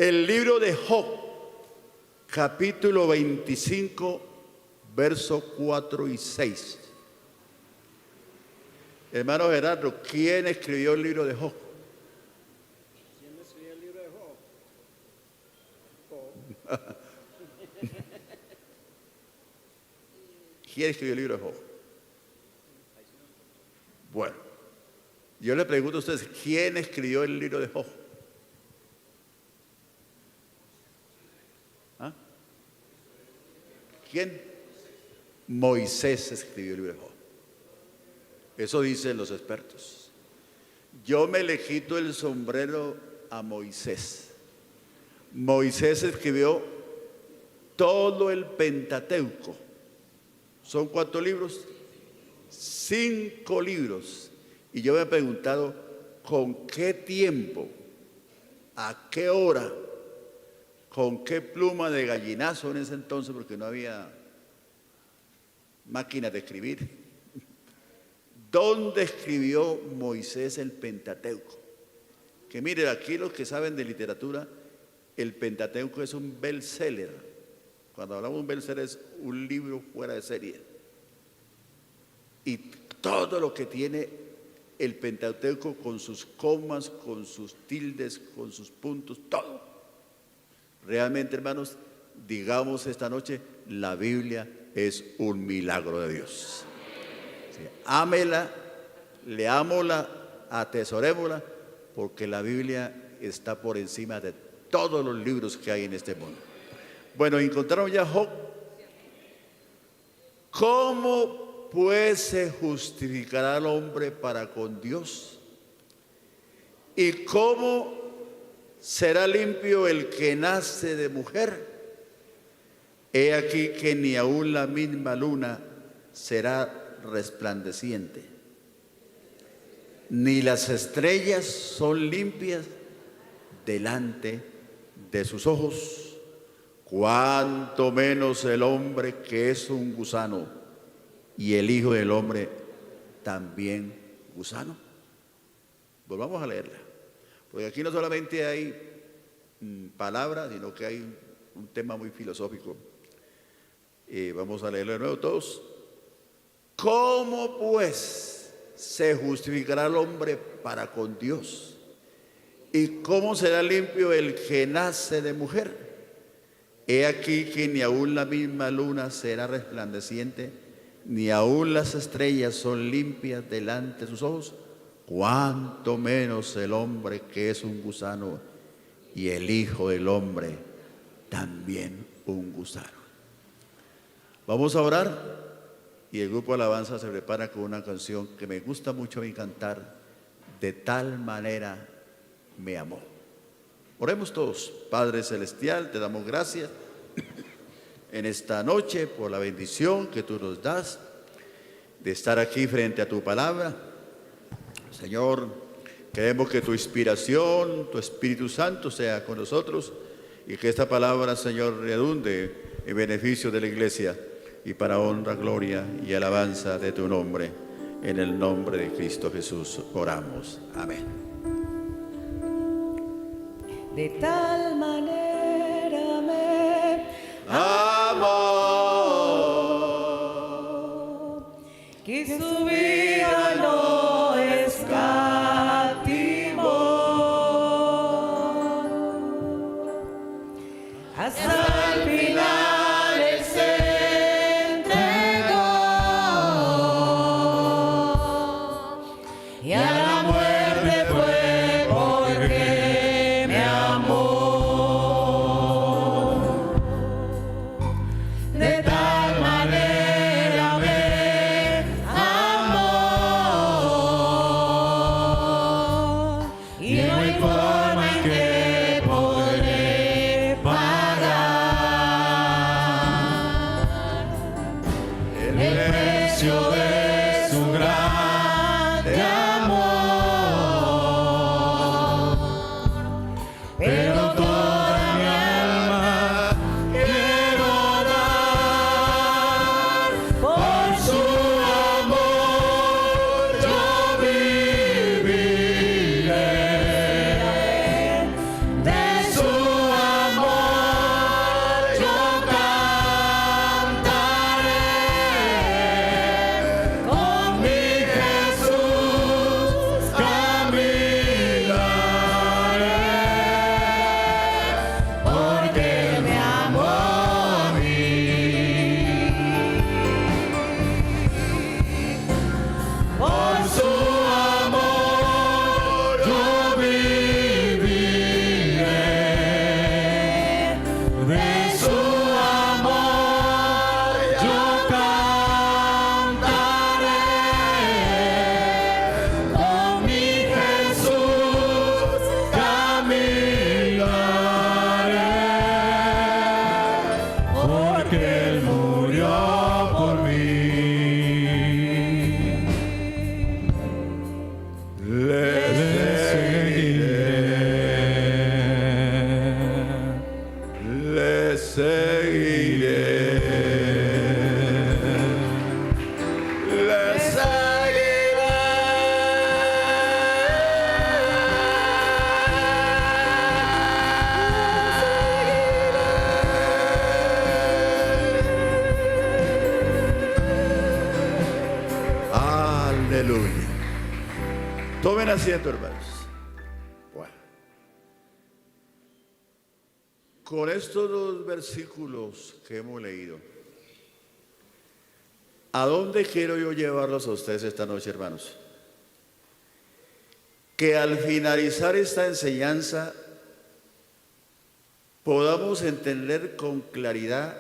El libro de Job, capítulo 25, versos 4 y 6. Hermano Gerardo, ¿quién escribió el libro de Job? ¿Quién escribió el libro de Job? Job. ¿Quién escribió el libro de Job? Bueno, yo le pregunto a ustedes, ¿quién escribió el libro de Job? ¿Ah? ¿Quién? Moisés escribió el libro de Job. Eso dicen los expertos. Yo me le quito el sombrero a Moisés. Moisés escribió todo el Pentateuco. ¿Son cuántos libros? 5 libros. Y yo me he preguntado, ¿con qué tiempo? ¿A qué hora? ¿Con qué pluma de gallinazo en ese entonces? Porque no había máquinas de escribir. ¿Dónde escribió Moisés el Pentateuco? Que miren, aquí los que saben de literatura, el Pentateuco es un bestseller. Cuando hablamos de un bestseller es un libro fuera de serie. Y todo lo que tiene el Pentateuco con sus comas, con sus tildes, con sus puntos, todo. Realmente, hermanos, digamos esta noche, la Biblia es un milagro de Dios. Sí, ámela, leámosla, atesorémosla, porque la Biblia está por encima de todos los libros que hay en este mundo. Bueno, encontraron ya Job. ¿Cómo pues se justificará el hombre para con Dios? ¿Y cómo será limpio el que nace de mujer? He aquí que ni aun la misma luna será resplandeciente, ni las estrellas son limpias delante de sus ojos, cuanto menos el hombre que es un gusano, y el Hijo del Hombre también gusano. Volvamos a leerla, porque aquí no solamente hay palabras, sino que hay un tema muy filosófico. Vamos a leerlo de nuevo todos. ¿Cómo pues se justificará el hombre para con Dios? ¿Y cómo será limpio el que nace de mujer? He aquí que ni aun la misma luna será resplandeciente, ni aun las estrellas son limpias delante de sus ojos, cuanto menos el hombre que es un gusano, y el Hijo del Hombre también un gusano. Vamos a orar. Y el grupo de alabanza se prepara con una canción que me gusta mucho a mí cantar, De tal manera me amó. Oremos todos. Padre Celestial, te damos gracias en esta noche por la bendición que tú nos das de estar aquí frente a tu palabra. Señor, queremos que tu inspiración, tu Espíritu Santo sea con nosotros y que esta palabra, Señor, redunde en beneficio de la iglesia y para honra, gloria y alabanza de tu nombre. En el nombre de Cristo Jesús oramos. Amén. De tal manera me amó que su vida no escatimó hasta el final. Y no hay forma en que podré pagar. Aleluya. Tomen asiento, hermanos. Bueno. Con estos dos versículos que hemos leído, ¿a dónde quiero yo llevarlos a ustedes esta noche, hermanos? Que al finalizar esta enseñanza podamos entender con claridad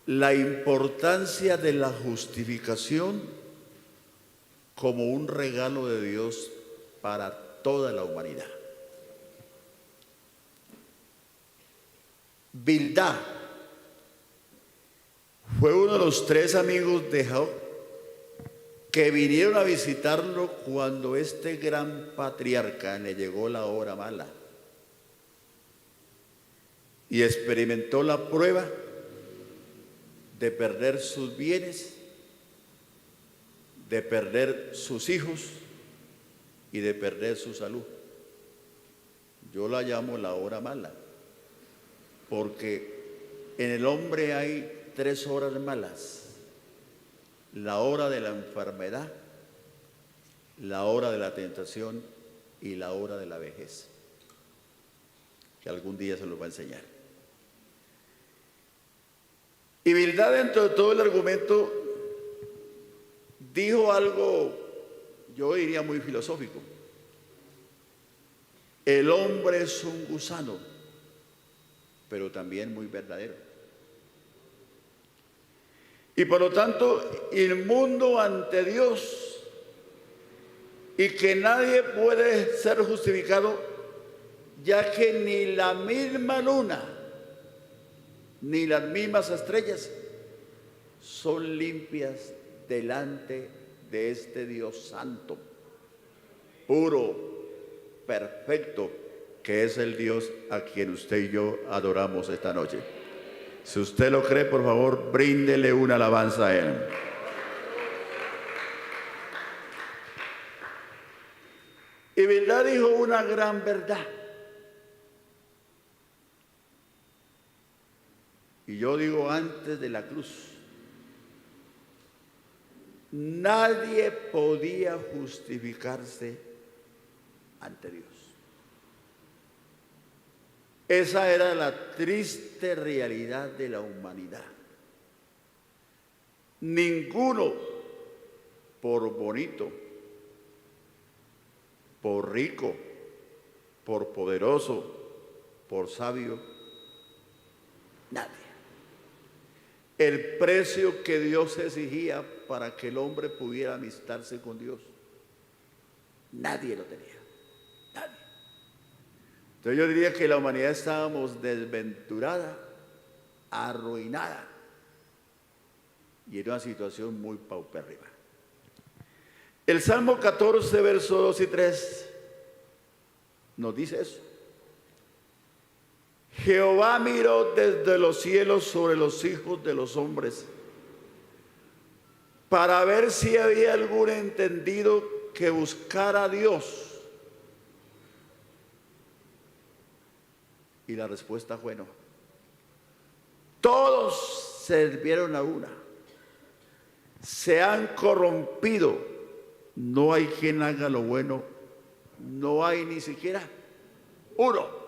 la importancia de la justificación como un regalo de Dios para toda la humanidad. Bildad fue uno de los 3 amigos de Jacob que vinieron a visitarlo cuando este gran patriarca le llegó la hora mala y experimentó la prueba de perder sus bienes, de perder sus hijos y de perder su salud. Yo la llamo la hora mala, porque en el hombre hay 3 horas malas: la hora de la enfermedad, la hora de la tentación y la hora de la vejez, que algún día se los va a enseñar. Y Bildad, dentro de todo el argumento, dijo algo, yo diría muy filosófico: el hombre es un gusano, pero también muy verdadero. Y por lo tanto, inmundo ante Dios, y que nadie puede ser justificado, ya que ni la misma luna ni las mismas estrellas son limpias delante de este Dios santo, puro, perfecto, que es el Dios a quien usted y yo adoramos esta noche. Si usted lo cree, por favor, bríndele una alabanza a Él. Y Bildad dijo una gran verdad. Y yo digo, antes de la cruz, nadie podía justificarse ante Dios. Esa era la triste realidad de la humanidad. Ninguno, por bonito, por rico, por poderoso, por sabio, nadie. El precio que Dios exigía para que el hombre pudiera amistarse con Dios, nadie lo tenía, nadie. Entonces yo diría que la humanidad estábamos desventurada, arruinada y en una situación muy paupérrima. El Salmo 14, versos 2 y 3 nos dice eso. Jehová miró desde los cielos sobre los hijos de los hombres para ver si había algún entendido que buscara a Dios. Y la respuesta fue no. Todos servieron a una. Se han corrompido. No hay quien haga lo bueno. No hay ni siquiera uno.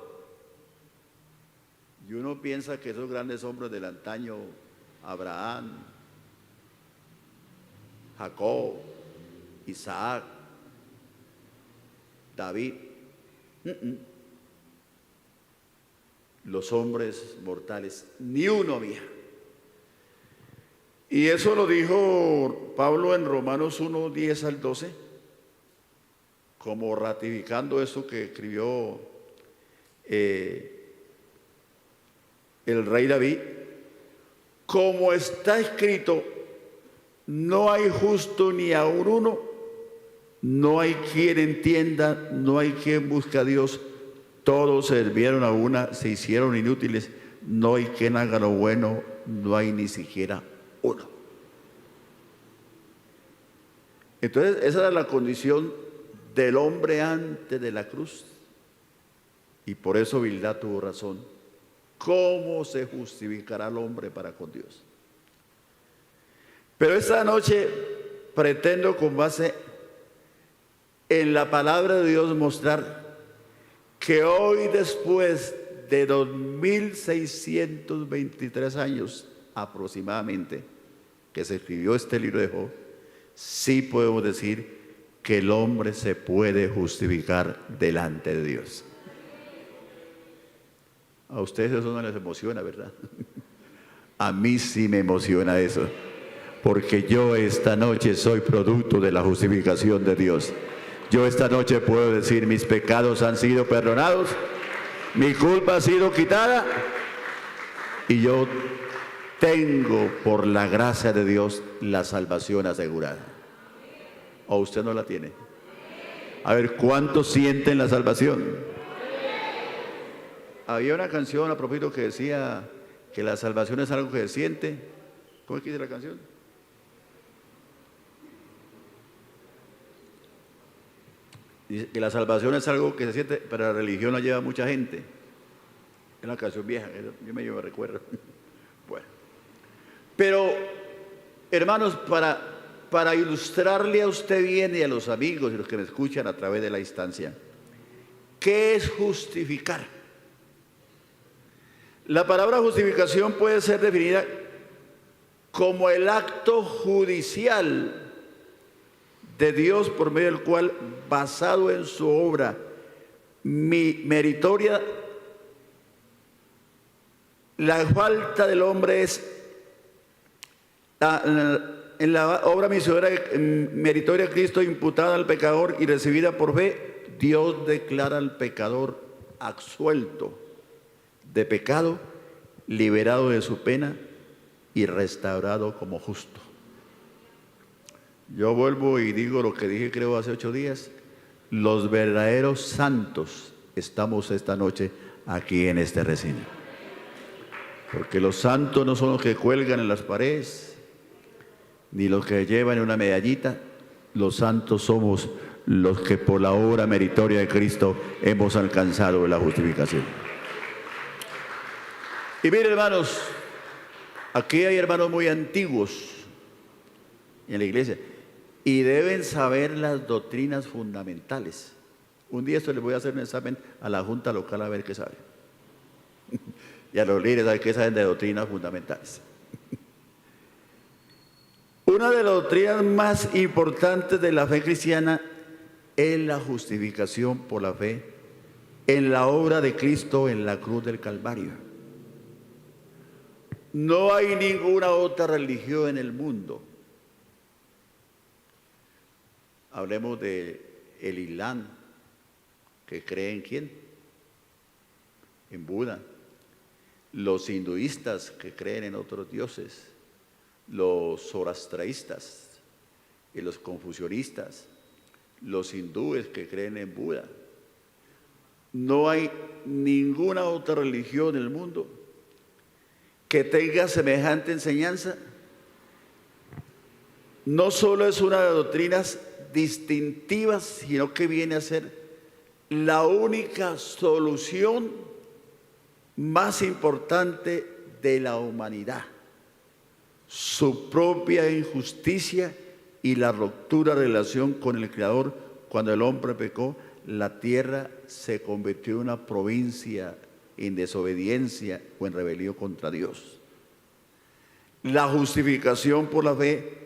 Y uno piensa que esos grandes hombres del antaño, Abraham, Jacob, Isaac, David, los hombres mortales, ni uno había. Y eso lo dijo Pablo en Romanos 1, 10 al 12, como ratificando eso que escribió el rey David. Como está escrito, no hay justo ni aun uno, no hay quien entienda, no hay quien busque a Dios. Todos sirvieron a una, se hicieron inútiles, no hay quien haga lo bueno, no hay ni siquiera uno. Entonces esa era la condición del hombre antes de la cruz, y por eso Bildad tuvo razón. ¿Cómo se justificará el hombre para con Dios? Pero esta noche pretendo con base en la palabra de Dios mostrar que hoy, después de 2623 años aproximadamente que se escribió este libro de Job, sí podemos decir que el hombre se puede justificar delante de Dios. A ustedes eso no les emociona, ¿verdad? A mí sí me emociona eso, porque yo esta noche soy producto de la justificación de Dios. Yo esta noche puedo decir: mis pecados han sido perdonados, mi culpa ha sido quitada, y yo tengo, por la gracia de Dios, la salvación asegurada. ¿O usted no la tiene? A ver, ¿cuántos sienten la salvación? Había una canción a propósito que decía que la salvación es algo que se siente. ¿Cómo es que dice la canción? Dice que la salvación es algo que se siente, pero la religión la lleva mucha gente. Es una canción vieja, yo me recuerdo. Bueno, pero hermanos, para ilustrarle a usted bien y a los amigos y los que me escuchan a través de la instancia, ¿qué es justificar? La palabra justificación puede ser definida como el acto judicial de Dios por medio del cual, basado en su obra meritoria, la falta del hombre es en la obra meritoria de Cristo imputada al pecador y recibida por fe. Dios declara al pecador absuelto de pecado, liberado de su pena y restaurado como justo. Yo vuelvo y digo lo que dije creo hace 8 días: los verdaderos santos estamos esta noche aquí en este recinto, porque los santos no son los que cuelgan en las paredes ni los que llevan una medallita. Los santos somos los que por la obra meritoria de Cristo hemos alcanzado la justificación. Y miren, hermanos, aquí hay hermanos muy antiguos en la iglesia y deben saber las doctrinas fundamentales. Un día esto les voy a hacer un examen a la junta local a ver qué saben. Y a los líderes a ver qué saben de doctrinas fundamentales. Una de las doctrinas más importantes de la fe cristiana es la justificación por la fe en la obra de Cristo en la cruz del Calvario. No hay ninguna otra religión en el mundo. Hablemos de el Islam, que cree en ¿quién? En Buda. Los hinduistas, que creen en otros dioses. Los zoroastrianistas y los confucianistas. Los hindúes, que creen en Buda. No hay ninguna otra religión en el mundo que tenga semejante enseñanza. No solo es una de las doctrinas distintivas, sino que viene a ser la única solución más importante de la humanidad. Su propia injusticia y la ruptura de relación con el Creador. Cuando el hombre pecó, la tierra se convirtió en una provincia en desobediencia o en rebelión contra Dios. La justificación por la fe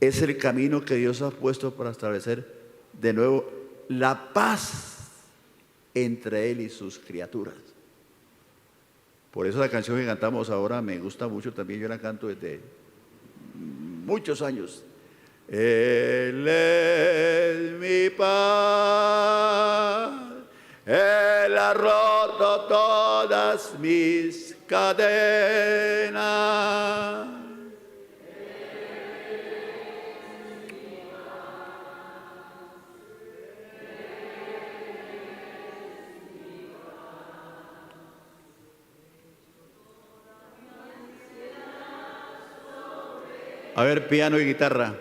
es el camino que Dios ha puesto para establecer de nuevo la paz entre Él y sus criaturas. Por eso la canción que cantamos ahora me gusta mucho también, yo la canto desde muchos años. Él es mi paz, Él ha roto todas mis cadenas. A ver, piano y guitarra.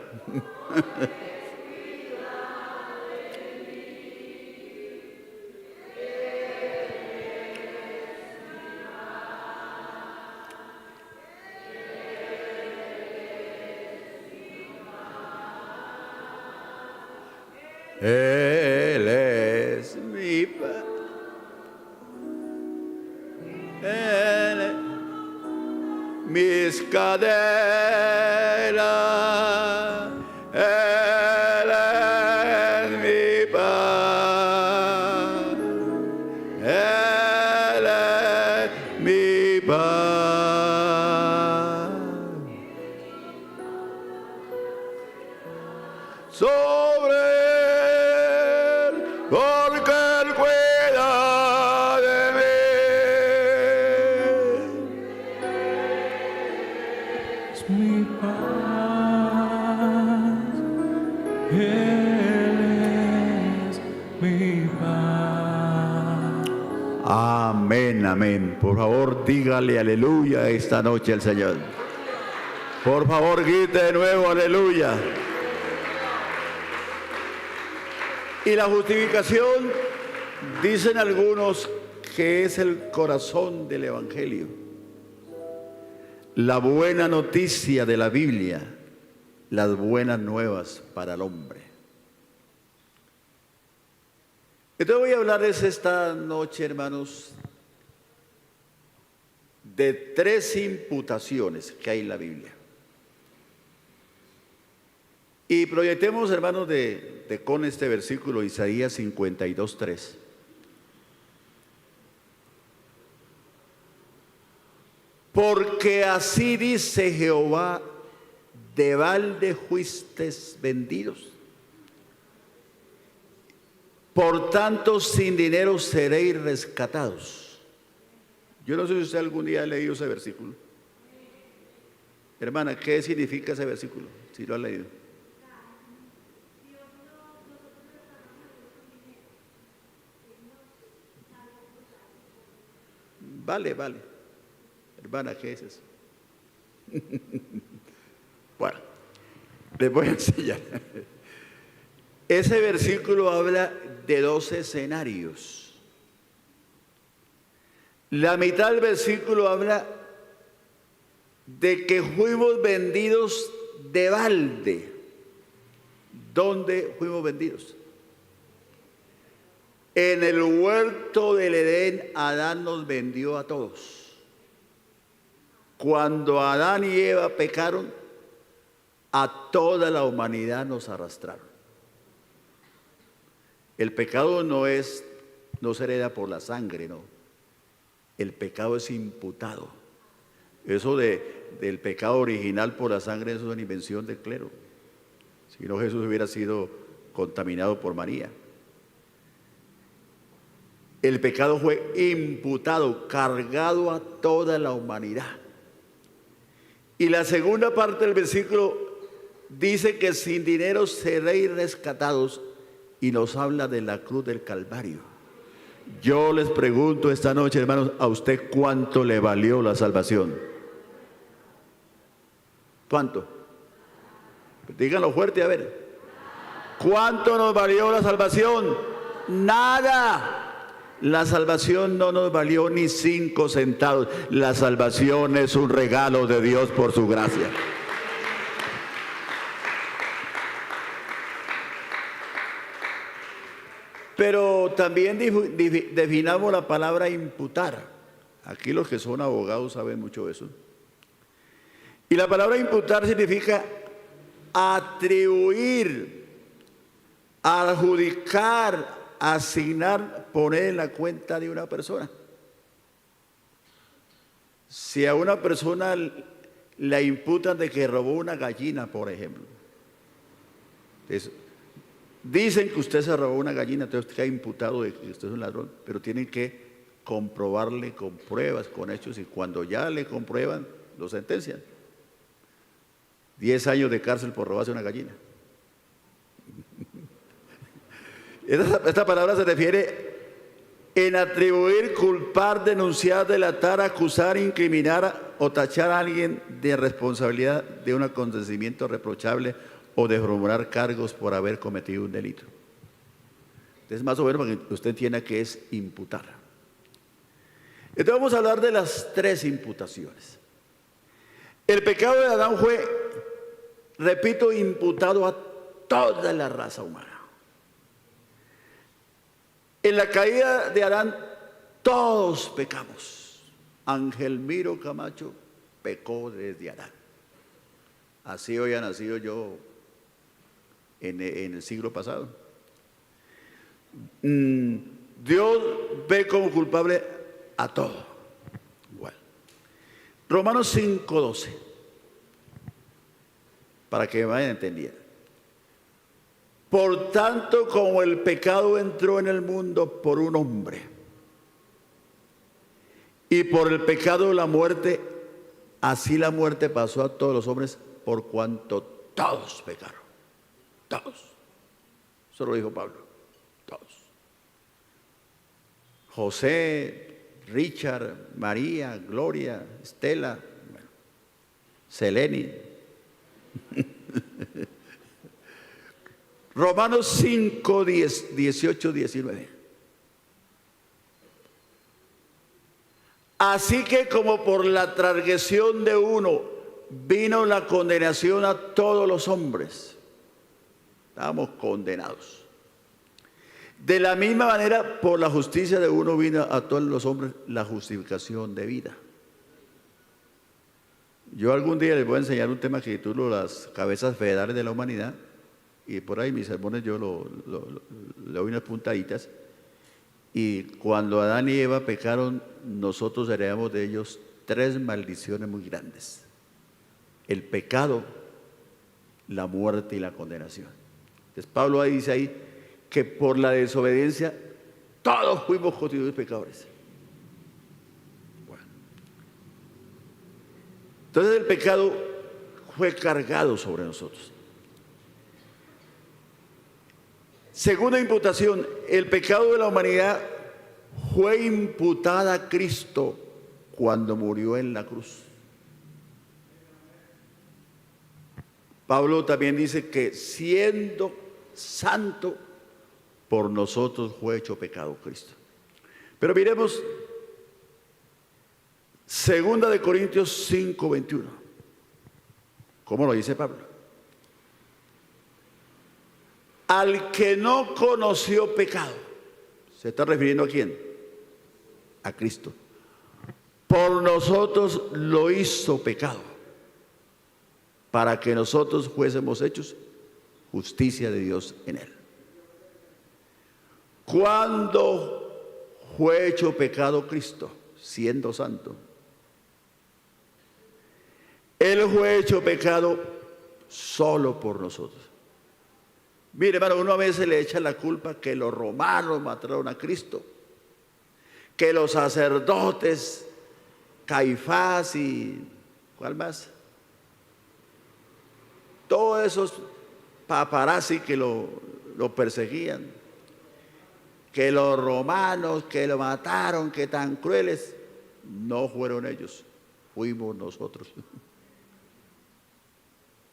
Él es mi paz. Él es mis cadenas. Él es mi paz. Él es mi paz. Sobre él, porque él cuida de mí. Es mi paz, Él es mi paz. Amén, amén. Por favor, dígale aleluya esta noche al Señor. Por favor, grite de nuevo aleluya. Y la justificación, dicen algunos, que es el corazón del Evangelio. La buena noticia de la Biblia, las buenas nuevas para el hombre. Entonces voy a hablarles esta noche, hermanos, de 3 imputaciones que hay en la Biblia. Y proyectemos, hermanos, con este versículo, Isaías 52:3. Porque así dice Jehová, de balde fuisteis vendidos. Por tanto, sin dinero seréis rescatados. Yo no sé si usted algún día ha leído ese versículo. Hermana, ¿qué significa ese versículo? Si lo ha leído. Vale. Hermana, ¿qué es eso? Bueno, les voy a enseñar. Ese versículo habla de 2 escenarios. La mitad del versículo habla de que fuimos vendidos de balde. ¿Dónde fuimos vendidos? En el huerto del Edén, Adán nos vendió a todos. Cuando Adán y Eva pecaron, a toda la humanidad nos arrastraron. El pecado no se hereda por la sangre, no. El pecado es imputado. Eso del pecado original por la sangre, eso es una invención del clero. Si no, Jesús hubiera sido contaminado por María. El pecado fue imputado, cargado a toda la humanidad. Y la segunda parte del versículo dice que sin dinero seréis rescatados, y nos habla de la cruz del Calvario. Yo les pregunto esta noche, hermanos, ¿a usted cuánto le valió la salvación? ¿Cuánto? Díganlo fuerte, a ver. ¿Cuánto nos valió la salvación? Nada. La salvación no nos valió ni 5 centavos. La salvación es un regalo de Dios por su gracia. Pero también definamos la palabra imputar. Aquí los que son abogados saben mucho eso. Y la palabra imputar significa atribuir, adjudicar, asignar, poner en la cuenta de una persona. Si a una persona la imputan de que robó una gallina, por ejemplo, dicen que usted se robó una gallina, entonces usted ha imputado de que usted es un ladrón, pero tienen que comprobarle con pruebas, con hechos, y cuando ya le comprueban, lo sentencian. 10 años de cárcel por robarse una gallina. Esta palabra se refiere en atribuir, culpar, denunciar, delatar, acusar, incriminar o tachar a alguien de responsabilidad de un acontecimiento reprochable o de formular cargos por haber cometido un delito. Entonces, más o menos, para que usted entienda qué es imputar. Entonces vamos a hablar de las 3 imputaciones. El pecado de Adán fue, repito, imputado a toda la raza humana. En la caída de Adán, todos pecamos. Ángel Miro Camacho pecó desde Adán. Así había nacido yo en el siglo pasado. Dios ve como culpable a todo. Bueno. Romanos 5:12. Para que me vayan entendiendo. Por tanto, como el pecado entró en el mundo por un hombre, y por el pecado la muerte, así la muerte pasó a todos los hombres, por cuanto todos pecaron. Todos. Eso lo dijo Pablo. Todos. José, Richard, María, Gloria, Estela, bueno, Seleni. Romanos 5, 18, 19. Así que como por la transgresión de uno vino la condenación a todos los hombres, estábamos condenados. De la misma manera, por la justicia de uno vino a todos los hombres la justificación de vida. Yo algún día les voy a enseñar un tema que titulo Las cabezas federales de la humanidad, y por ahí mis sermones yo le doy unas puntaditas. Y cuando Adán y Eva pecaron, nosotros heredamos de ellos 3 maldiciones muy grandes: el pecado, la muerte y la condenación. Entonces Pablo dice ahí que por la desobediencia todos fuimos constituidos pecadores. Bueno. Entonces el pecado fue cargado sobre nosotros. Segunda imputación, el pecado de la humanidad fue imputada a Cristo cuando murió en la cruz. Pablo también dice que siendo santo, por nosotros fue hecho pecado Cristo. Pero miremos 2 Corintios 5:21. ¿Cómo lo dice Pablo? Al que no conoció pecado. ¿Se está refiriendo a quién? A Cristo. Por nosotros lo hizo pecado, para que nosotros fuésemos hechos justicia de Dios en él. ¿Cuándo fue hecho pecado Cristo? Siendo santo. Él fue hecho pecado solo por nosotros. Mire, hermano, uno a veces le echa la culpa que los romanos mataron a Cristo, que los sacerdotes, Caifás y ¿cuál más? Todos esos paparazzi que lo perseguían, que los romanos que lo mataron, que tan crueles. No fueron ellos, fuimos nosotros.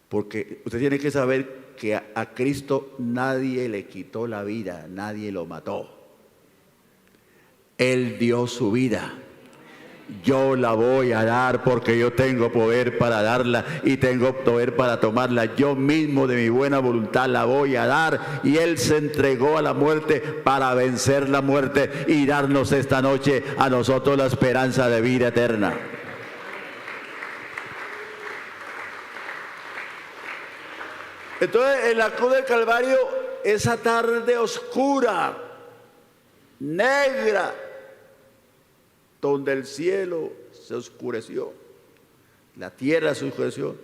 Porque usted tiene que saber que a Cristo nadie le quitó la vida, nadie lo mató. Él dio su vida. Yo la voy a dar porque yo tengo poder para darla y tengo poder para tomarla. Yo mismo de mi buena voluntad la voy a dar. Y Él se entregó a la muerte para vencer la muerte y darnos esta noche a nosotros la esperanza de vida eterna. Entonces, en la cruz del Calvario, esa tarde oscura, negra, donde el cielo se oscureció, la tierra se oscureció,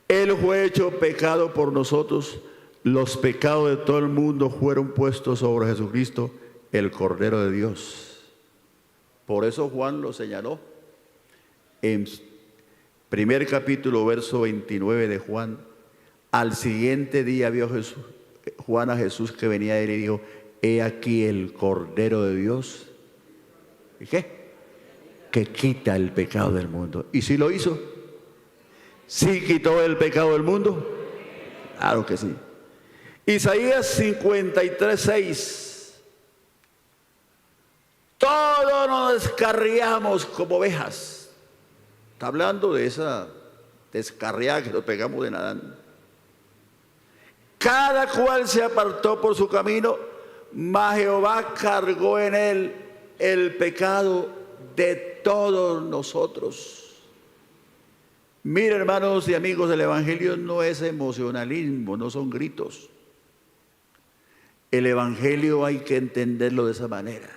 Él fue hecho pecado por nosotros. Los pecados de todo el mundo fueron puestos sobre Jesucristo, el Cordero de Dios. Por eso Juan lo señaló en primer capítulo, verso 29 de Juan. Al siguiente día vio Juan a Jesús que venía de él y dijo: he aquí el Cordero de Dios. ¿Y qué? Que quita el pecado del mundo. ¿Y si lo hizo? ¿Sí quitó el pecado del mundo? Claro que sí. Isaías 53:6. Todos nos descarriamos como ovejas. Está hablando de esa descarriada que nos pegamos de Adán. Cada cual se apartó por su camino, mas Jehová cargó en él el pecado de todos nosotros. Miren, hermanos y amigos, el Evangelio no es emocionalismo, no son gritos. El Evangelio hay que entenderlo de esa manera.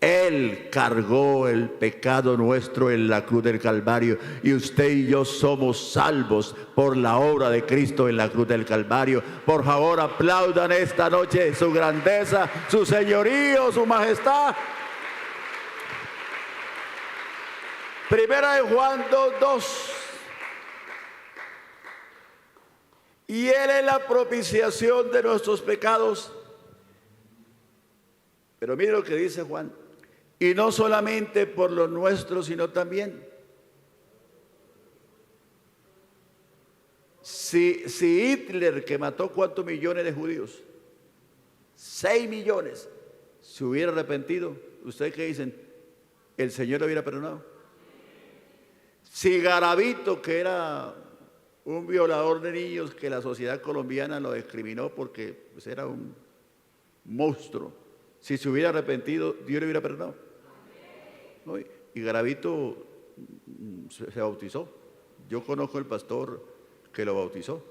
Él cargó el pecado nuestro en la cruz del Calvario y usted y yo somos salvos por la obra de Cristo en la cruz del Calvario. Por favor, aplaudan esta noche su grandeza, su señorío, su majestad. Primera de Juan 2:2. Y Él es la propiciación de nuestros pecados. Pero mire lo que dice Juan. Y no solamente por los nuestros, sino también. Si Hitler, que mató ¿cuántos millones de judíos? 6 millones. Se hubiera arrepentido, ¿ustedes qué dicen? ¿El Señor lo hubiera perdonado? Si Garavito, que era un violador de niños, que la sociedad colombiana lo discriminó porque pues, era un monstruo, si se hubiera arrepentido, Dios le hubiera perdonado. ¿No? Y Garavito se bautizó. Yo conozco al pastor que lo bautizó.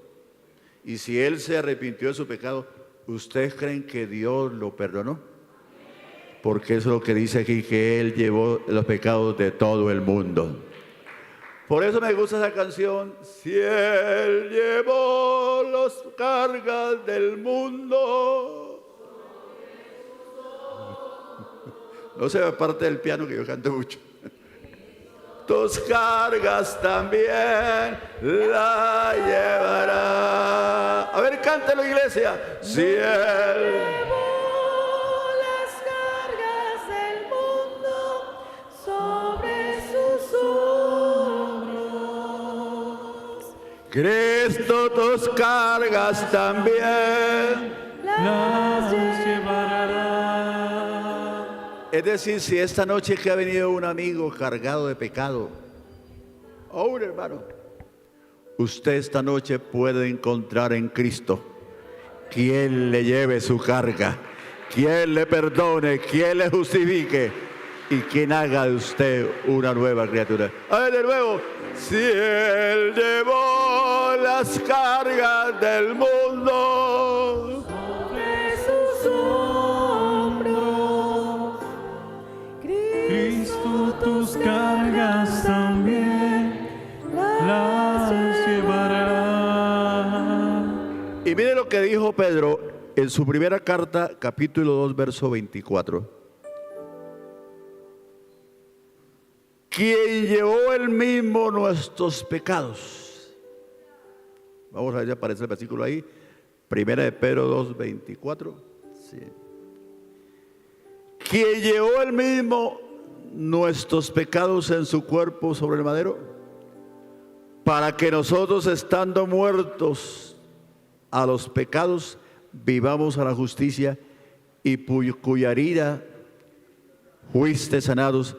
Y si él se arrepintió de su pecado, ¿ustedes creen que Dios lo perdonó? Porque eso es lo que dice aquí, que Él llevó los pecados de todo el mundo. Por eso me gusta esa canción. Si Él llevó las cargas del mundo. No se me parte del piano que yo canto mucho. Tus cargas también la llevará. A ver, cántelo, iglesia. Si Él Cristo tus cargas también las llevará. Es decir, si esta noche que ha venido un amigo cargado de pecado, o un hermano, usted esta noche puede encontrar en Cristo quien le lleve su carga, quien le perdone, quien le justifique y quien haga de usted una nueva criatura. A ver, de nuevo. Si Él llevó las cargas del mundo sobre sus hombros, Cristo tus cargas también las llevará. Y mire lo que dijo Pedro en su primera carta, capítulo 2, verso 24. Quien llevó él mismo nuestros pecados. Vamos a ver, ya aparece el versículo ahí. Primera de Pedro 2, 24. Sí. Quien llevó él mismo nuestros pecados en su cuerpo sobre el madero, para que nosotros, estando muertos a los pecados, vivamos a la justicia, y cuya herida fuiste sanados,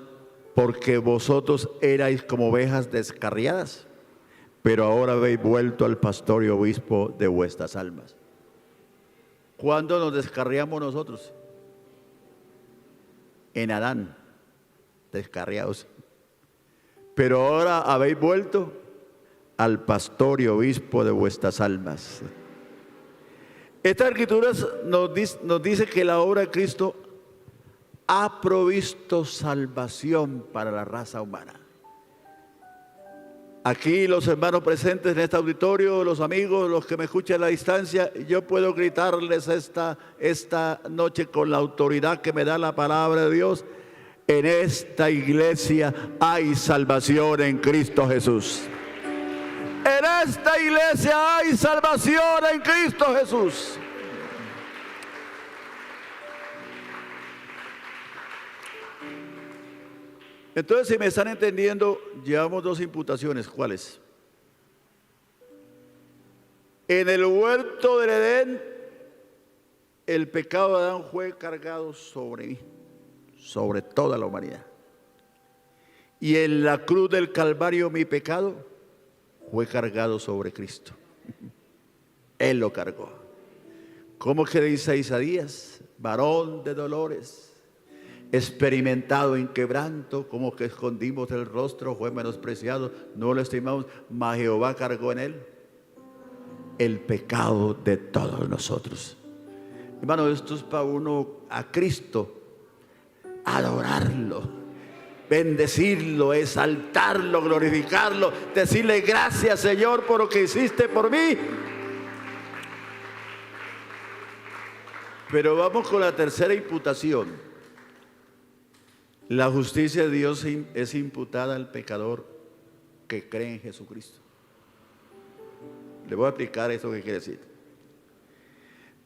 porque vosotros erais como ovejas descarriadas, pero ahora habéis vuelto al pastor y obispo de vuestras almas. ¿Cuándo nos descarriamos nosotros? En Adán, descarriados. Pero ahora habéis vuelto al pastor y obispo de vuestras almas. Estas escrituras nos dice que la obra de Cristo ha provisto salvación para la raza humana. Aquí los hermanos presentes en este auditorio, los amigos, los que me escuchan a la distancia, yo puedo gritarles esta noche con la autoridad que me da la palabra de Dios: en esta iglesia hay salvación en Cristo Jesús. En esta iglesia hay salvación en Cristo Jesús. Entonces, si me están entendiendo, llevamos dos imputaciones. ¿Cuáles? En el huerto del Edén, el pecado de Adán fue cargado sobre mí, sobre toda la humanidad. Y en la cruz del Calvario, mi pecado fue cargado sobre Cristo. Él lo cargó. ¿Cómo que dice Isaías? varón de dolores, experimentado en quebranto, como que escondimos el rostro, fue menospreciado, no lo estimamos, mas Jehová cargó en él el pecado de todos nosotros. Hermano, esto es para uno a Cristo adorarlo, bendecirlo, exaltarlo, glorificarlo, decirle gracias, Señor, por lo que hiciste por mí. Pero vamos con la tercera imputación. La justicia de Dios es imputada al pecador que cree en Jesucristo. Le voy a explicar esto que quiere decir.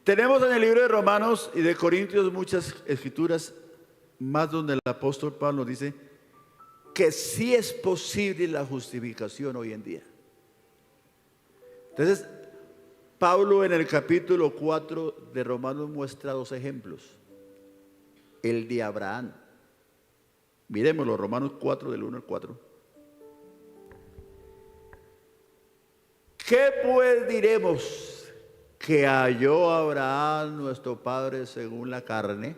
Tenemos en el libro de Romanos y de Corintios muchas escrituras más donde el apóstol Pablo dice que sí es posible la justificación hoy en día. Entonces, Pablo en el capítulo 4 de Romanos muestra dos ejemplos. El de Abraham. Miremoslo, Romanos 4 del 1 al 4. ¿Qué pues diremos que halló Abraham nuestro padre según la carne?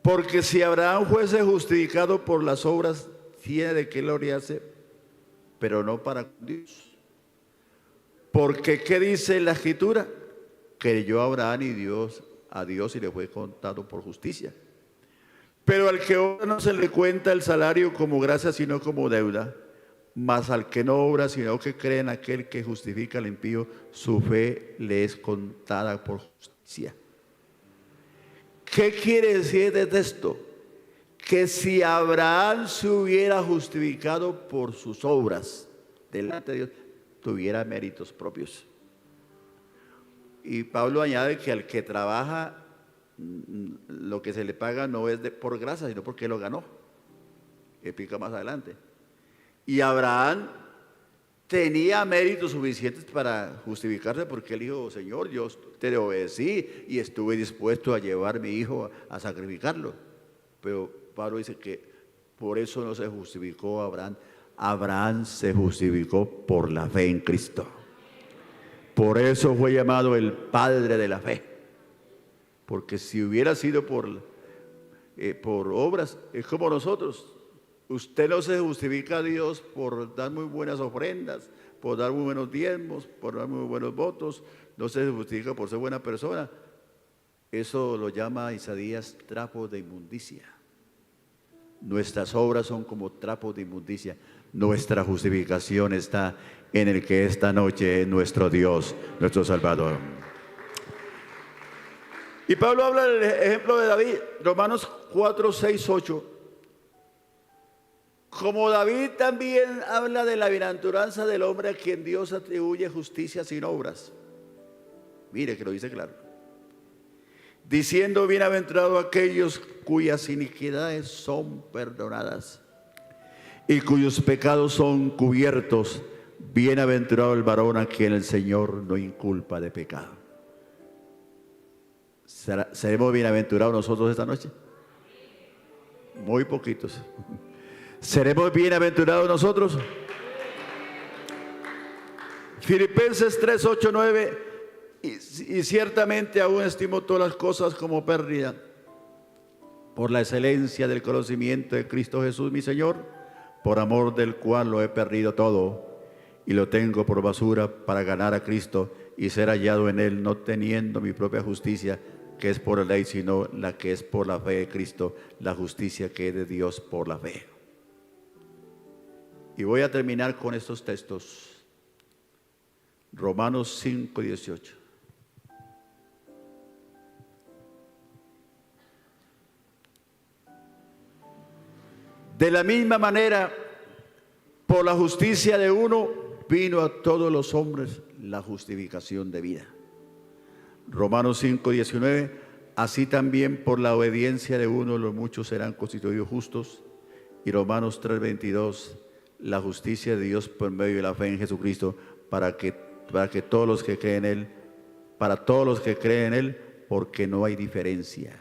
Porque si Abraham fuese justificado por las obras, tiene de qué gloriarse, pero no para Dios. Porque ¿qué dice la Escritura? Creyó Abraham a Dios y le fue contado por justicia. Pero al que obra no se le cuenta el salario como gracia, sino como deuda. Mas al que no obra, sino que cree en aquel que justifica al impío, su fe le es contada por justicia. ¿Qué quiere decir de esto? Que si Abraham se hubiera justificado por sus obras delante de Dios, tuviera méritos propios. Y Pablo añade que al que trabaja, lo que se le paga no es por gracia, sino porque lo ganó. Explica más adelante. Y Abraham tenía méritos suficientes para justificarse porque él dijo: Señor, yo te obedecí y estuve dispuesto a llevar a mi hijo a sacrificarlo. Pero Pablo dice que por eso no se justificó Abraham. Abraham se justificó por la fe en Cristo. Por eso fue llamado el padre de la fe. Porque si hubiera sido por obras, es como nosotros. Usted no se justifica a Dios por dar muy buenas ofrendas, por dar muy buenos diezmos, por dar muy buenos votos. No se justifica por ser buena persona. Eso lo llama Isaías trapos de inmundicia. Nuestras obras son como trapos de inmundicia. Nuestra justificación está en el que esta noche es nuestro Dios, nuestro Salvador. Y Pablo habla del ejemplo de David, Romanos 4, 6, 8. Como David también habla de la bienaventuranza del hombre a quien Dios atribuye justicia sin obras. Mire que lo dice claro. Diciendo: bienaventurados aquellos cuyas iniquidades son perdonadas y cuyos pecados son cubiertos. Bienaventurado el varón a quien el Señor no inculpa de pecado. ¿Seremos bienaventurados nosotros esta noche? Muy poquitos. ¿Seremos bienaventurados nosotros? Filipenses 3, 8, 9. Y ciertamente aún estimo todas las cosas como pérdida por la excelencia del conocimiento de Cristo Jesús mi Señor, por amor del cual lo he perdido todo y lo tengo por basura para ganar a Cristo y ser hallado en él, no teniendo mi propia justicia que es por la ley, sino la que es por la fe de Cristo, la justicia que es de Dios por la fe. Y voy a terminar con estos textos. Romanos 5, 18. De la misma manera, por la justicia de uno, vino a todos los hombres la justificación de vida. Romanos 5, 19. Así también por la obediencia de uno los muchos serán constituidos justos. Y Romanos 3, 22. La justicia de Dios por medio de la fe en Jesucristo, para que todos los que creen en él, para todos los que creen en él, porque no hay diferencia.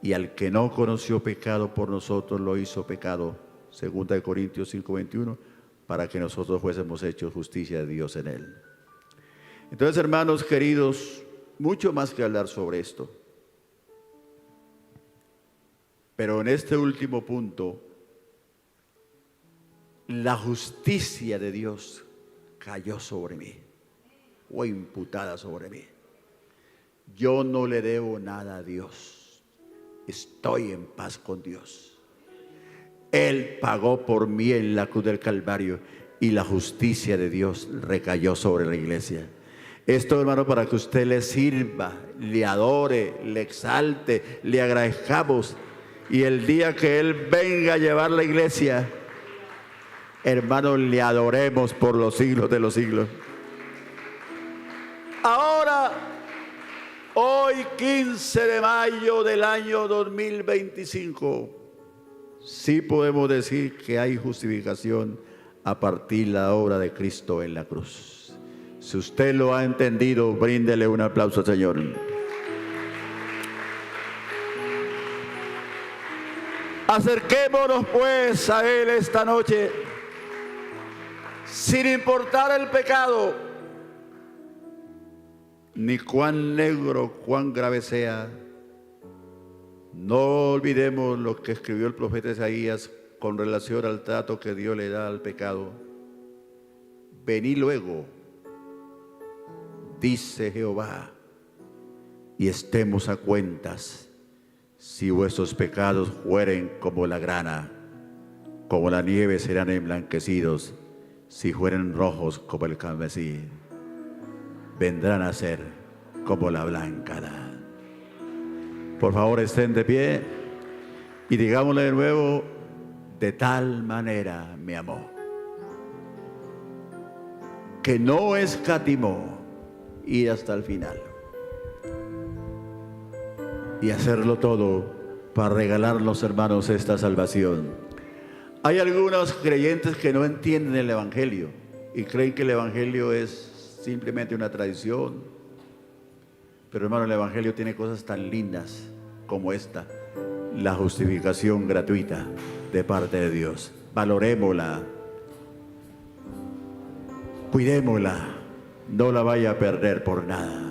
Y al que no conoció pecado por nosotros lo hizo pecado, 2 Corintios 5, 21, para que nosotros fuésemos hechos justicia de Dios en él. Entonces, hermanos queridos, mucho más que hablar sobre esto. Pero en este último punto, la justicia de Dios cayó sobre mí, fue imputada sobre mí. Yo no le debo nada a Dios, estoy en paz con Dios. Él pagó por mí en la cruz del Calvario y la justicia de Dios recayó sobre la iglesia. Esto, hermano, para que usted le sirva, le adore, le exalte, le agradezcamos. Y el día que Él venga a llevar la iglesia, hermanos, le adoremos por los siglos de los siglos. Ahora, hoy 15 de mayo del año 2025, sí podemos decir que hay justificación a partir de la obra de Cristo en la cruz. Si usted lo ha entendido, bríndele un aplauso al Señor. Acerquémonos pues a Él esta noche, sin importar el pecado, ni cuán negro, cuán grave sea. No olvidemos lo que escribió el profeta Isaías con relación al trato que Dios le da al pecado. Venid luego, dice Jehová, y estemos a cuentas. Si vuestros pecados fueren como la grana, como la nieve serán emblanquecidos. Si fueren rojos como el carmesí, vendrán a ser como la blanca lana. Por favor, estén de pie y digámosle de nuevo: de tal manera me amó, que no escatimó ir hasta el final y hacerlo todo para regalarnos, hermanos, esta salvación. Hay algunos creyentes que no entienden el Evangelio y creen que el Evangelio es simplemente una tradición. Pero, hermano, el Evangelio tiene cosas tan lindas como esta: la justificación gratuita de parte de Dios. Valorémosla, cuidémosla, no la vaya a perder por nada.